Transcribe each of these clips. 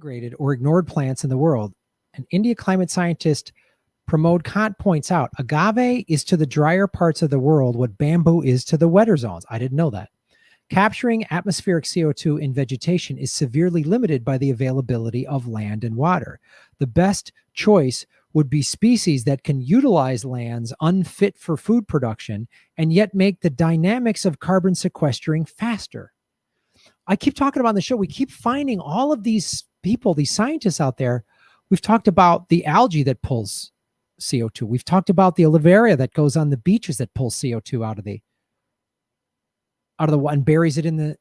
denigrated or ignored plants in the world. An India climate scientist Pramod Kant points out, agave is to the drier parts of the world what bamboo is to the wetter zones. I didn't know that. Capturing atmospheric CO2 in vegetation is severely limited by the availability of land and water. The best choice would be species that can utilize lands unfit for food production and yet make the dynamics of carbon sequestering faster. I keep talking about on the show, we keep finding all of these people, these scientists out there. We've talked about the algae that pulls CO2. We've talked about the olivaria that goes on the beaches that pulls CO2 out of the and buries it in the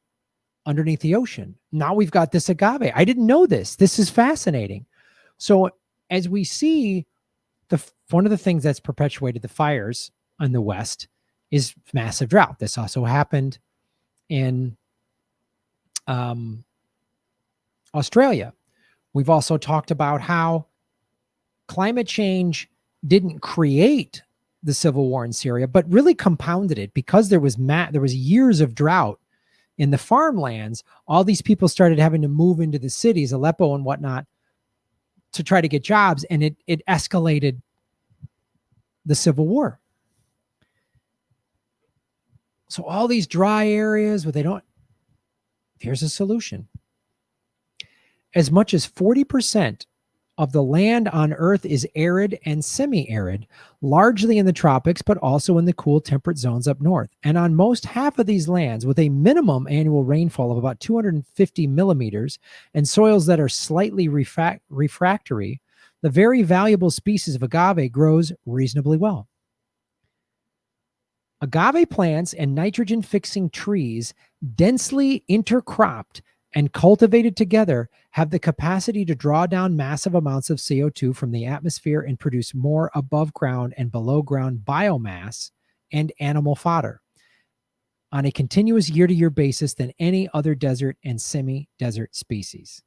underneath the ocean. Now we've got this agave. I didn't know this. This is fascinating. So as we see, one of the things that's perpetuated the fires in the West is massive drought. This also happened in Australia. We've also talked about how climate change didn't create the civil war in Syria, but really compounded it because there was years of drought in the farmlands. All these people started having to move into the cities, Aleppo and whatnot, to try to get jobs, and it escalated the civil war. So all these dry areas where here's a solution. As much as 40% of the land on Earth is arid and semi-arid, largely in the tropics, but also in the cool temperate zones up north. And on most half of these lands, with a minimum annual rainfall of about 250 millimeters and soils that are slightly refractory, the very valuable species of agave grows reasonably well. Agave plants and nitrogen-fixing trees, densely intercropped and cultivated together, have the capacity to draw down massive amounts of CO2 from the atmosphere and produce more above ground and below ground biomass and animal fodder on a continuous year-to-year basis than any other desert and semi-desert species.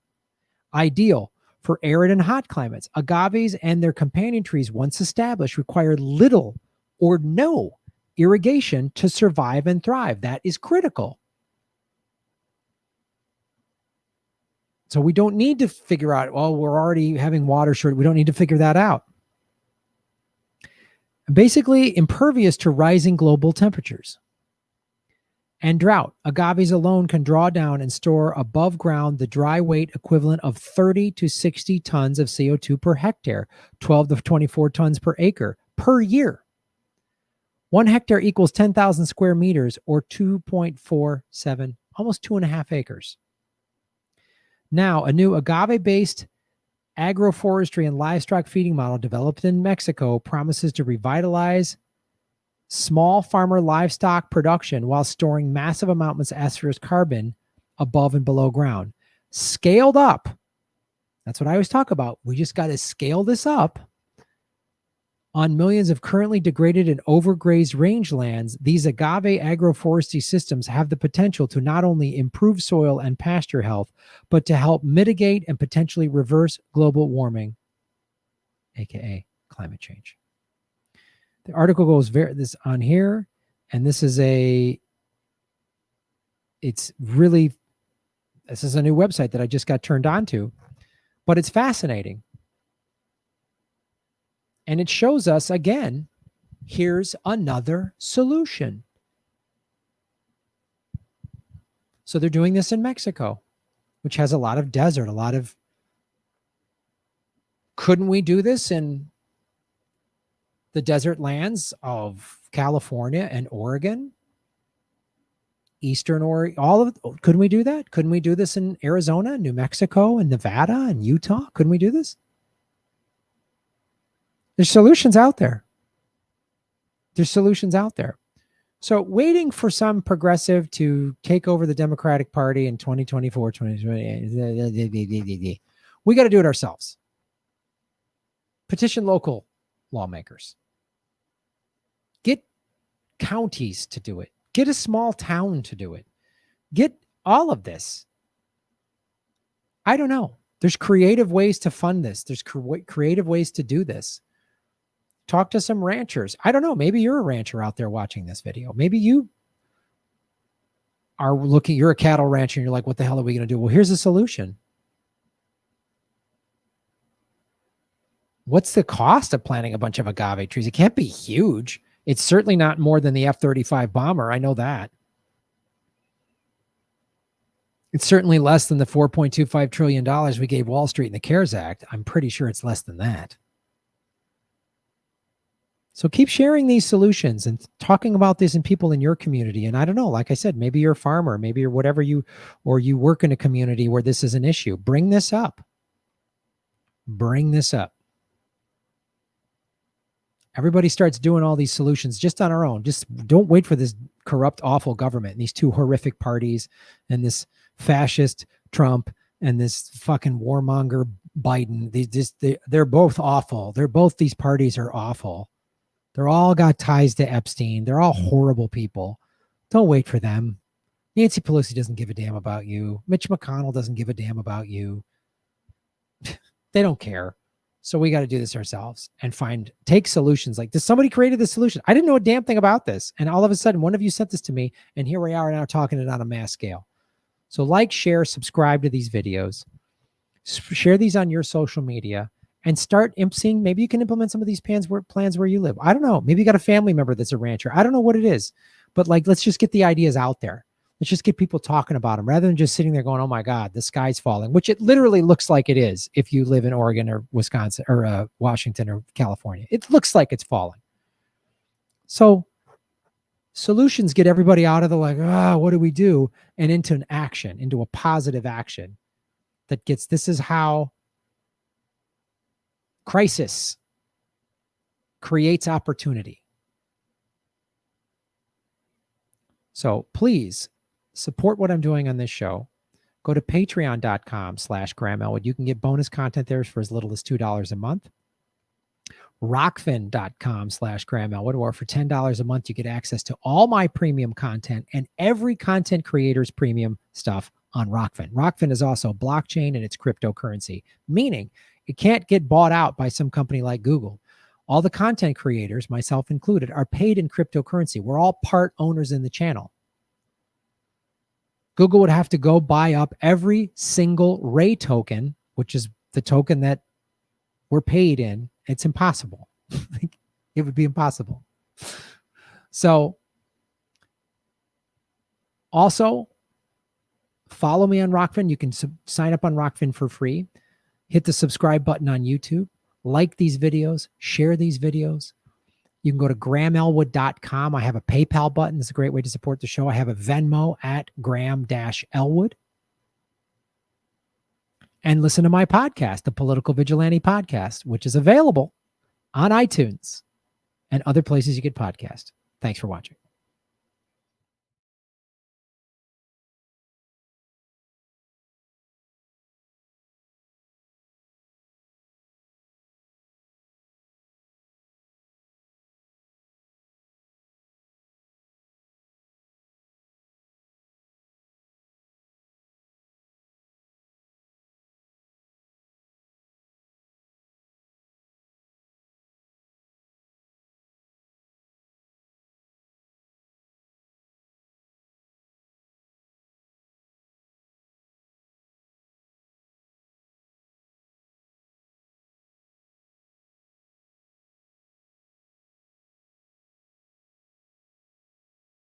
Ideal for arid and hot climates, agaves and their companion trees, once established, require little or no irrigation to survive and thrive. That is critical. So we don't need to figure out, well, we're already having water shortage. We don't need to figure that out. Basically impervious to rising global temperatures and drought. Agaves alone can draw down and store above ground the dry weight equivalent of 30 to 60 tons of CO2 per hectare, 12 to 24 tons per acre per year. 1 hectare equals 10,000 square meters or 2.47, almost 2.5 acres. Now, a new agave-based agroforestry and livestock feeding model developed in Mexico promises to revitalize small farmer livestock production while storing massive amounts of phosphorus carbon above and below ground. Scaled up. That's what I always talk about. We just got to scale this up. On millions of currently degraded and overgrazed rangelands, these agave agroforestry systems have the potential to not only improve soil and pasture health, but to help mitigate and potentially reverse global warming, aka climate change. The article goes this on here, and this is this is a new website that I just got turned on to, but it's fascinating. And it shows us, again, here's another solution. So they're doing this in Mexico, which has a lot of desert, couldn't we do this in the desert lands of California and Oregon? Eastern Oregon, couldn't we do that? Couldn't we do this in Arizona, New Mexico, and Nevada, and Utah? Couldn't we do this? There's solutions out there. So waiting for some progressive to take over the Democratic Party in 2024, 2020, we got to do it ourselves. Petition local lawmakers. Get counties to do it. Get a small town to do it. Get all of this. I don't know. There's creative ways to fund this. There's creative ways to do this. Talk to some ranchers. I don't know. Maybe you're a rancher out there watching this video. Maybe you are you're a cattle rancher and you're like, what the hell are we going to do? Well, here's a solution. What's the cost of planting a bunch of agave trees? It can't be huge. It's certainly not more than the F-35 bomber. I know that. It's certainly less than the $4.25 trillion we gave Wall Street in the CARES Act. I'm pretty sure it's less than that. So keep sharing these solutions and talking about this in people in your community. And I don't know, like I said, maybe you're a farmer, maybe you're whatever or you work in a community where this is an issue. Bring this up. Bring this up. Everybody starts doing all these solutions just on our own. Just don't wait for this corrupt, awful government and these two horrific parties and this fascist Trump and this fucking warmonger Biden. They're both awful. These parties are awful. They're all got ties to Epstein. They're all horrible people. Don't wait for them. Nancy Pelosi doesn't give a damn about you. Mitch McConnell doesn't give a damn about you. They don't care. So we got to do this ourselves and take solutions. Like this, somebody created this solution. I didn't know a damn thing about this. And all of a sudden, one of you sent this to me, and here we are now talking it on a mass scale. So like, share, subscribe to these videos. Share these on your social media. And start seeing, maybe you can implement some of these plans where you live. I don't know. Maybe you got a family member that's a rancher. I don't know what it is, but like, let's just get the ideas out there. Let's just get people talking about them rather than just sitting there going, oh my God, the sky's falling, which it literally looks like it is. If you live in Oregon or Wisconsin or Washington or California, it looks like it's falling. So solutions get everybody out of the what do we do? And into an action, into a positive action that gets, this is how crisis creates opportunity. So please support what I'm doing on this show. Go to patreon.com/Graham Elwood. You can get bonus content there for as little as $2 a month. Rockfin.com/Graham Elwood, or for $10 a month, you get access to all my premium content and every content creator's premium stuff on Rockfin. Rockfin is also blockchain and it's cryptocurrency, meaning it can't get bought out by some company like Google. All the content creators, myself included, are paid in cryptocurrency. We're all part owners in the channel. Google would have to go buy up every single Ray token, which is the token that we're paid in. It's impossible. It would be impossible. So also follow me on Rockfin. You can sign up on Rockfin for free. Hit the subscribe button on YouTube. Like these videos. Share these videos. You can go to GrahamElwood.com. I have a PayPal button. It's a great way to support the show. I have a Venmo at Graham-Elwood. And listen to my podcast, the Political Vigilante Podcast, which is available on iTunes and other places you get podcasts. Thanks for watching.